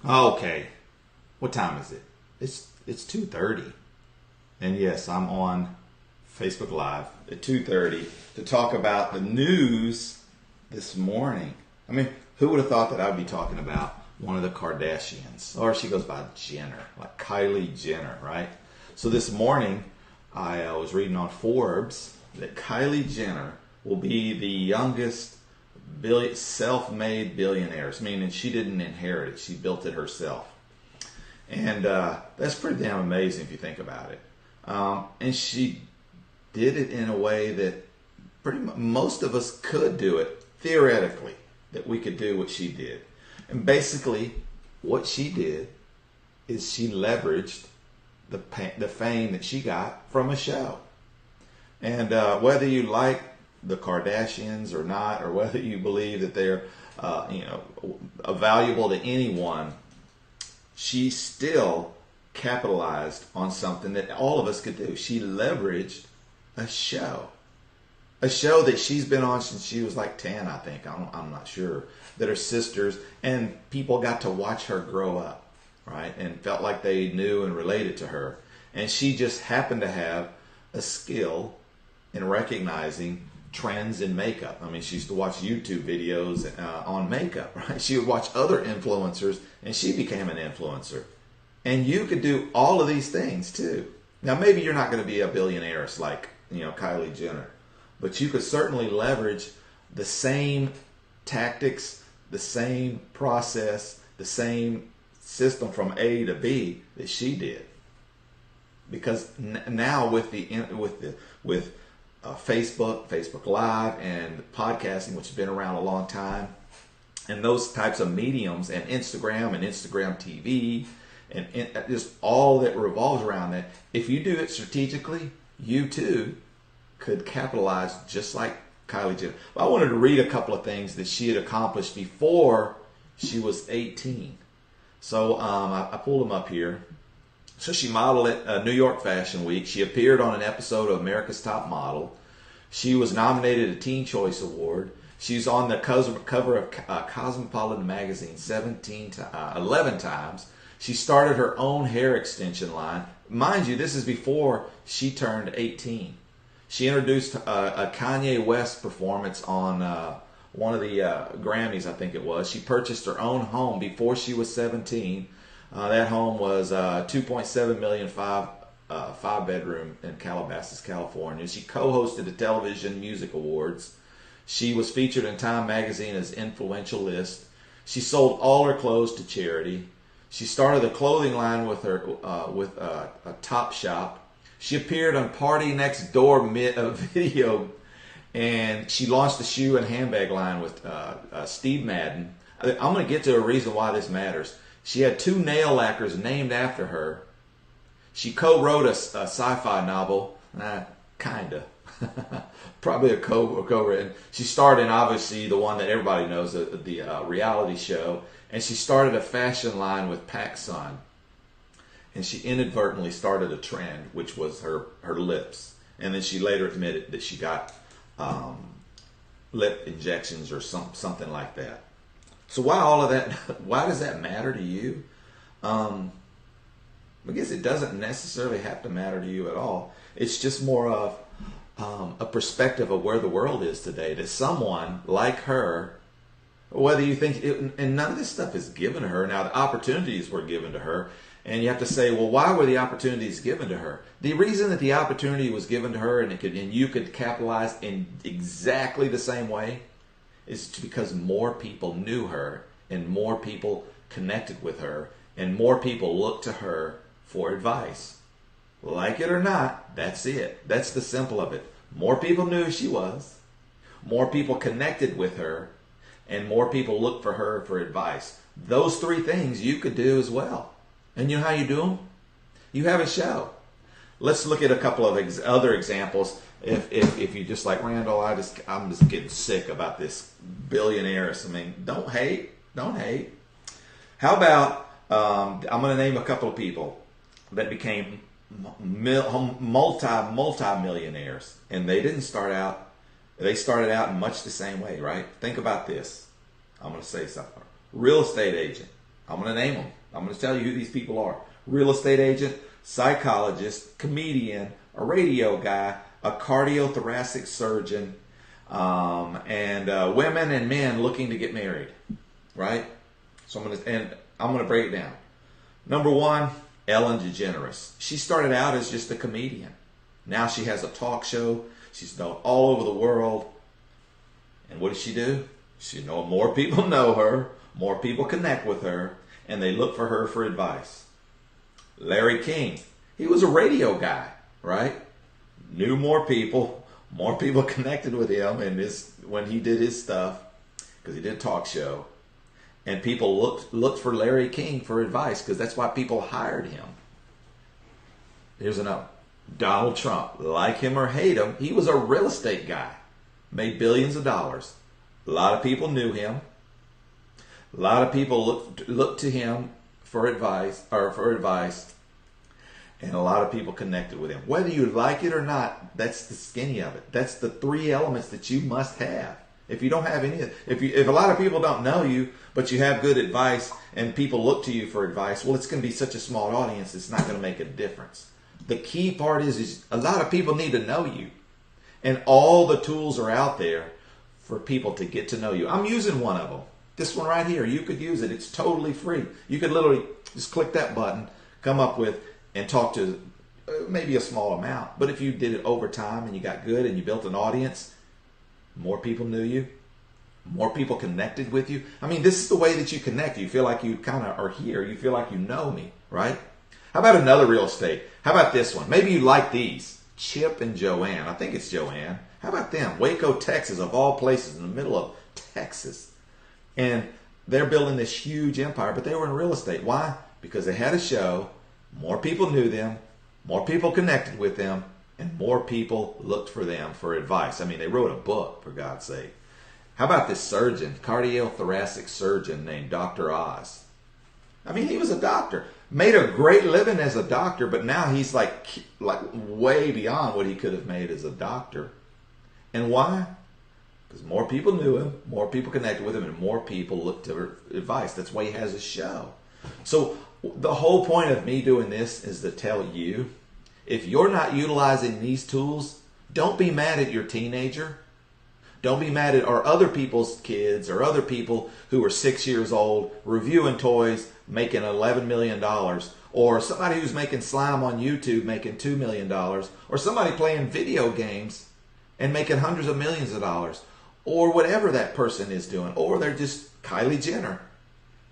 Okay. What time is it? It's 2:30. And yes, I'm on Facebook Live at 2:30 to talk about the news this morning. I mean, who would have thought that I would be talking about one of the Kardashians? Or she goes by Jenner, like Kylie Jenner, right? So this morning, I was reading on Forbes that Kylie Jenner will be the youngest self-made billionaire, meaning she didn't inherit it. She built it herself. And that's pretty damn amazing if you think about it. And she did it in a way that pretty much most of us could do it, theoretically, that we could do what she did. And basically, what she did is she leveraged the fame that she got from a show. And whether you like the Kardashians or not, or whether you believe that they're valuable to anyone, she still capitalized on something that all of us could do. She leveraged a show that she's been on since she was like 10, I think. I'm not sure. That her sisters and people got to watch her grow up, right? And felt like they knew and related to her. And she just happened to have a skill in recognizing trends in makeup. I mean, she used to watch YouTube videos on makeup, right? She would watch other influencers, and she became an influencer. And you could do all of these things too. Now, maybe you're not going to be a billionaire like, Kylie Jenner, but you could certainly leverage the same tactics, the same process, the same system from A to B that she did. Because now with Facebook Live and podcasting, which has been around a long time, and those types of mediums, and Instagram TV, and just all that revolves around that, if you do it strategically, you too could capitalize just like Kylie Jenner. But I wanted to read a couple of things that she had accomplished before she was 18. So I pulled them up here. So she modeled at New York Fashion Week. She appeared on an episode of America's Top Model. She was nominated a Teen Choice Award. She's on the cover of Cosmopolitan magazine 11 times. She started her own hair extension line. Mind you, this is before she turned 18. She introduced a Kanye West performance on one of the Grammys, I think it was. She purchased her own home before she was 17. That home was 2.7 million, five bedroom in Calabasas, California. She co-hosted the Television Music Awards. She was featured in Time magazine as influential list. She sold all her clothes to charity. She started a clothing line with a Top Shop. She appeared on Party Next Door video, and she launched a shoe and handbag line with Steve Madden. I'm going to get to a reason why this matters. She had 2 nail lacquers named after her. She co-wrote a sci-fi novel, kinda, probably a co-written. She starred in, obviously, the one that everybody knows, the reality show, and she started a fashion line with PacSun. And she inadvertently started a trend, which was her lips. And then she later admitted that she got lip injections or something like that. So why all of that? Why does that matter to you? I guess it doesn't necessarily have to matter to you at all. It's just more of a perspective of where the world is today. That someone like her, whether you think, and none of this stuff is given to her. Now, the opportunities were given to her. And you have to say, well, why were the opportunities given to her? The reason that the opportunity was given to her and you could capitalize in exactly the same way is because more people knew her and more people connected with her and more people looked to her for advice. Like it or not, that's it. That's the simple of it. More people knew who she was, more people connected with her, and more people looked for her for advice. Those 3 things you could do as well. And you know how you do them? You have a show. Let's look at a couple of other examples. If you just like, Randall, I'm just getting sick about this billionaires. I mean, don't hate. How about I'm going to name a couple of people that became multi-millionaires, and they didn't start out. They started out in much the same way, right? Think about this. I'm going to say something. Real estate agent. I'm going to name them. I'm going to tell you who these people are. Real estate agent, psychologist, comedian, a radio guy, a cardiothoracic surgeon, and women and men looking to get married, right? So I'm going to break it down. Number one, Ellen DeGeneres. She started out as just a comedian. Now she has a talk show. She's known all over the world. And what does she do? More people know her, more people connect with her, and they look for her for advice. Larry King, he was a radio guy, right? Knew more people connected with him and when he did his stuff, because he did a talk show. And people looked for Larry King for advice because that's why people hired him. Here's another. Donald Trump, like him or hate him, he was a real estate guy. Made billions of dollars. A lot of people knew him. A lot of people looked to him for advice, and a lot of people connected with him. Whether you like it or not, that's the skinny of it. That's the three elements that you must have. If you don't have any, if a lot of people don't know you, but you have good advice and people look to you for advice, well, it's going to be such a small audience, it's not going to make a difference. The key part is a lot of people need to know you. And all the tools are out there for people to get to know you. I'm using one of them. This one right here. You could use it. It's totally free. You could literally just click that button, come up with, and talk to maybe a small amount. But if you did it over time and you got good and you built an audience, more people knew you, more people connected with you. I mean, this is the way that you connect. You feel like you kind of are here. You feel like you know me, right? How about another real estate? How about this one? Maybe you like these. Chip and Joanne. I think it's Joanne. How about them? Waco, Texas, of all places, in the middle of Texas. And they're building this huge empire, but they were in real estate. Why? Because they had a show. More people knew them. More people connected with them. And more people looked for them for advice. I mean, they wrote a book, for God's sake. How about this surgeon, cardiothoracic surgeon named Dr. Oz? I mean, he was a doctor. Made a great living as a doctor, but now he's like way beyond what he could have made as a doctor. And why? Because more people knew him, more people connected with him, and more people looked to advice. That's why he has a show. So the whole point of me doing this is to tell you, if you're not utilizing these tools, don't be mad at your teenager. Don't be mad at or other people's kids or other people who are 6 years old reviewing toys, making $11 million, or somebody who's making slime on YouTube making $2 million, or somebody playing video games and making hundreds of millions of dollars, or whatever that person is doing, or they're just Kylie Jenner.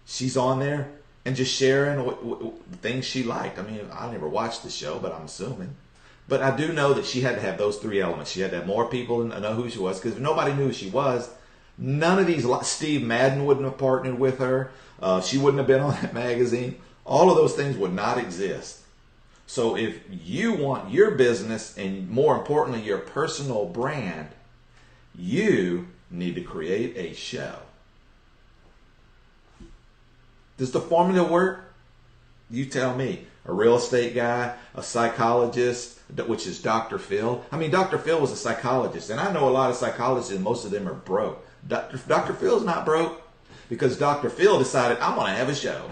She's on there and just sharing things she liked. I mean, I never watched the show, but I'm assuming. But I do know that she had to have those three elements. She had to have more people know who she was, because if nobody knew who she was, none of these, Steve Madden wouldn't have partnered with her. She wouldn't have been on that magazine. All of those things would not exist. So if you want your business, and more importantly, your personal brand, you need to create a show. Does the formula work? You tell me. A real estate guy, a psychologist, which is Dr. Phil. I mean, Dr. Phil was a psychologist, and I know a lot of psychologists, and most of them are broke. Dr. Phil's not broke, because Dr. Phil decided, I'm going to have a show.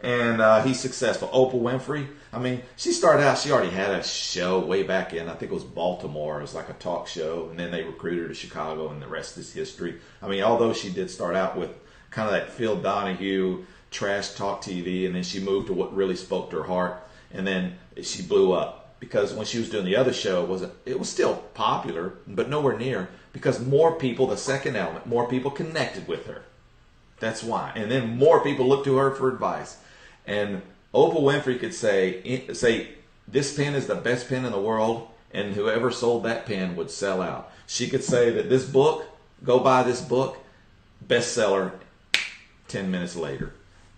And he's successful. Oprah Winfrey, I mean, she started out, she already had a show way back in, I think it was Baltimore. It was like a talk show, and then they recruited her to Chicago, and the rest is history. I mean, although she did start out with kind of that Phil Donahue trash talk TV, and then she moved to what really spoke to her heart, and then she blew up, because when she was doing the other show, it was still popular, but nowhere near, because more people, the second element, more people connected with her. That's why. And then more people looked to her for advice. And Oprah Winfrey could say, this pen is the best pen in the world, and whoever sold that pen would sell out. She could say that this book, go buy this book, bestseller 10 minutes later.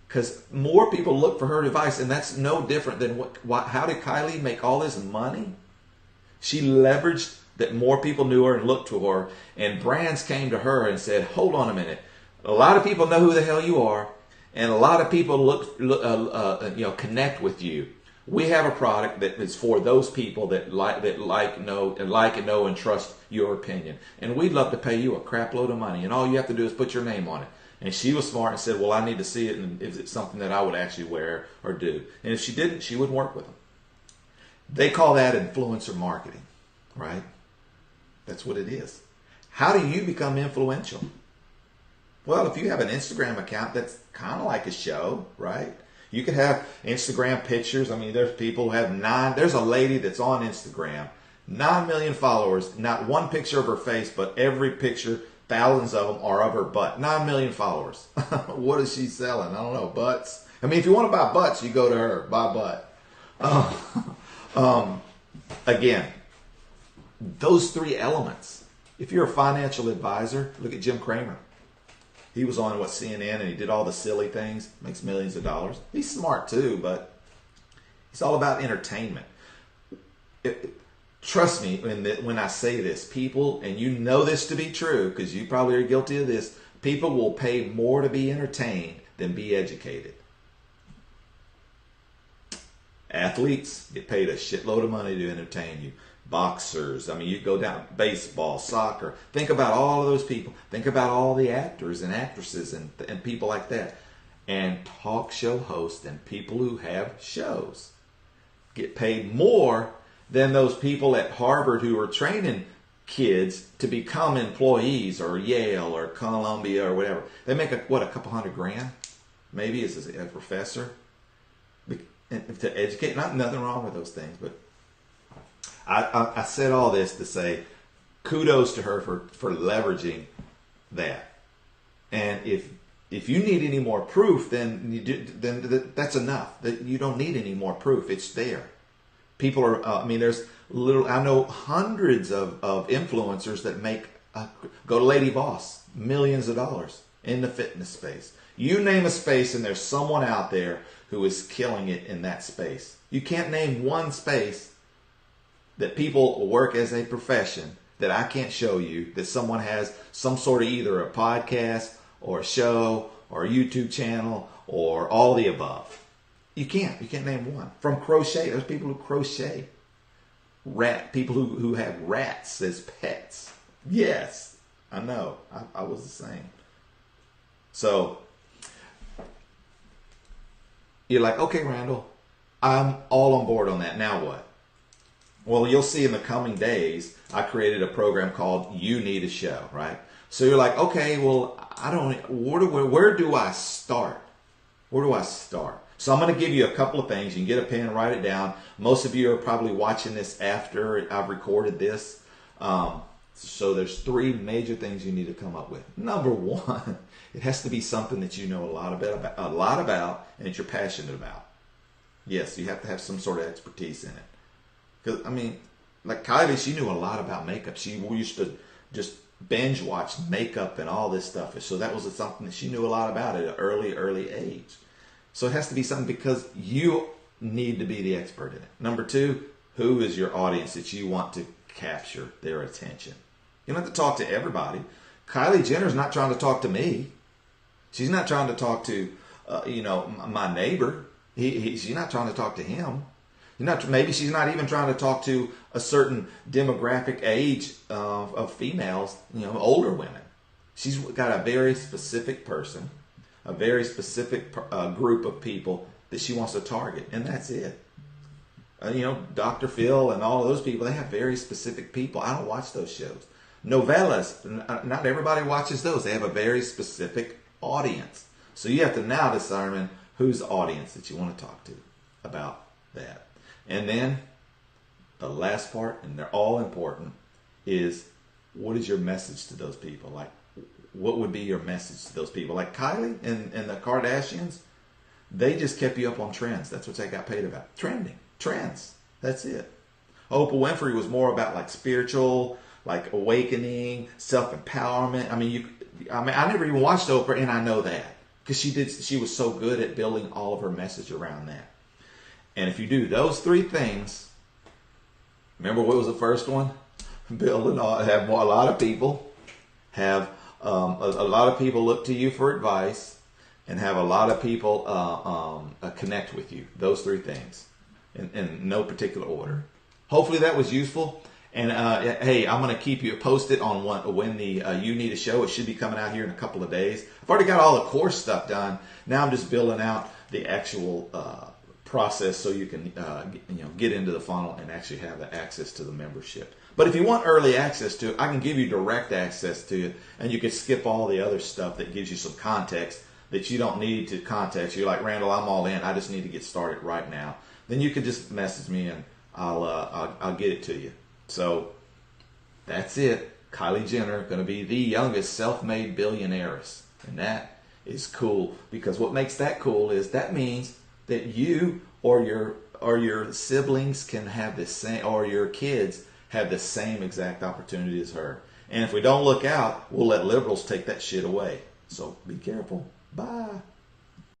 Because more people look for her advice, and that's no different than how did Kylie make all this money? She leveraged that more people knew her and looked to her, and brands came to her and said, hold on a minute. A lot of people know who the hell you are, and a lot of people connect with you. We have a product that is for those people that know and trust your opinion, and we'd love to pay you a crap load of money, and all you have to do is put your name on it. And she was smart and said, well, I need to see it, and is it something that I would actually wear or do? And if she didn't, she wouldn't work with them. They call that influencer marketing, right? That's what it is. How do you become influential? Well, if you have an Instagram account, that's kind of like a show, right? You could have Instagram pictures. I mean, there's people who have there's a lady that's on Instagram, 9 million followers, not one picture of her face, but every picture, thousands of them are of her butt. 9 million followers. What is she selling? I don't know, butts. I mean, if you want to buy butts, you go to her, buy butt. Again, those three elements. If you're a financial advisor, look at Jim Cramer. He was on CNN, and he did all the silly things, makes millions of dollars. He's smart too, but it's all about entertainment. Trust me when I say this, people, and you know this to be true because you probably are guilty of this, people will pay more to be entertained than be educated. Athletes get paid a shitload of money to entertain you. Boxers, I mean, you go down baseball, soccer. Think about all of those people. Think about all the actors and actresses and people like that. And talk show hosts and people who have shows get paid more than those people at Harvard who are training kids to become employees, or Yale or Columbia or whatever. They make a couple $100,000 maybe as a professor to educate. Nothing wrong with those things, but I said all this to say kudos to her for leveraging that. And if you need any more proof, then that's enough. That you don't need any more proof. It's there. People are. I know hundreds of influencers that go to Lady Boss, millions of dollars in the fitness space. You name a space, and there's someone out there who is killing it in that space. You can't name one space that people work as a profession that I can't show you that someone has some sort of either a podcast or a show or a YouTube channel or all the above. You can't name one. From crochet, there's people who crochet. People who have rats as pets. Yes, I know. I was the same. So you're like, okay, Randall, I'm all on board on that. Now what? Well, you'll see in the coming days, I created a program called You Need a Show, right? So you're like, okay, well, where do I start? Where do I start? So I'm going to give you a couple of things. You can get a pen and write it down. Most of you are probably watching this after I've recorded this. So there's 3 major things you need to come up with. Number 1, it has to be something that you know a lot about and that you're passionate about. Yes, you have to have some sort of expertise in it. Because, I mean, like Kylie, she knew a lot about makeup. She used to just binge watch makeup and all this stuff. So that was something that she knew a lot about at an early age. So it has to be something because you need to be the expert in it. Number 2, who is your audience that you want to capture their attention? You don't have to talk to everybody. Kylie Jenner's not trying to talk to me. She's not trying to talk to, my neighbor. She's not trying to talk to him. Maybe she's not even trying to talk to a certain demographic age of females, older women. She's got a very specific person, a very specific group of people that she wants to target, and that's it. Dr. Phil and all of those people, they have very specific people. I don't watch those shows. Novellas, not everybody watches those. They have a very specific audience. So you have to now determine who's the audience that you want to talk to about that. And then the last part, and they're all important, is what is your message to those people? Like, what would be your message to those people? Like Kylie and the Kardashians, they just kept you up on trends. That's what they got paid about. Trends. That's it. Oprah Winfrey was more about like spiritual, like awakening, self-empowerment. I never even watched Oprah, and I know that because she was so good at building all of her message around that. And if you do those 3 things, remember what was the first one? Have a lot of people have a lot of people look to you for advice, and have a lot of people connect with you. Those 3 things in no particular order. Hopefully that was useful. And hey, I'm going to keep you posted on when the You Need a Show. It should be coming out here in a couple of days. I've already got all the course stuff done. Now I'm just building out the actual process so you can get into the funnel and actually have the access to the membership. But if you want early access to it, I can give you direct access to it, and you can skip all the other stuff that gives you some context that you don't need to context. You're like, Randall, I'm all in. I just need to get started right now. Then you can just message me and I'll get it to you. So that's it. Kylie Jenner going to be the youngest self-made billionaires, and that is cool, because what makes that cool is that means that you or your siblings can have the same, or your kids have the same exact opportunity as her. And if we don't look out, we'll let liberals take that shit away. So be careful. Bye.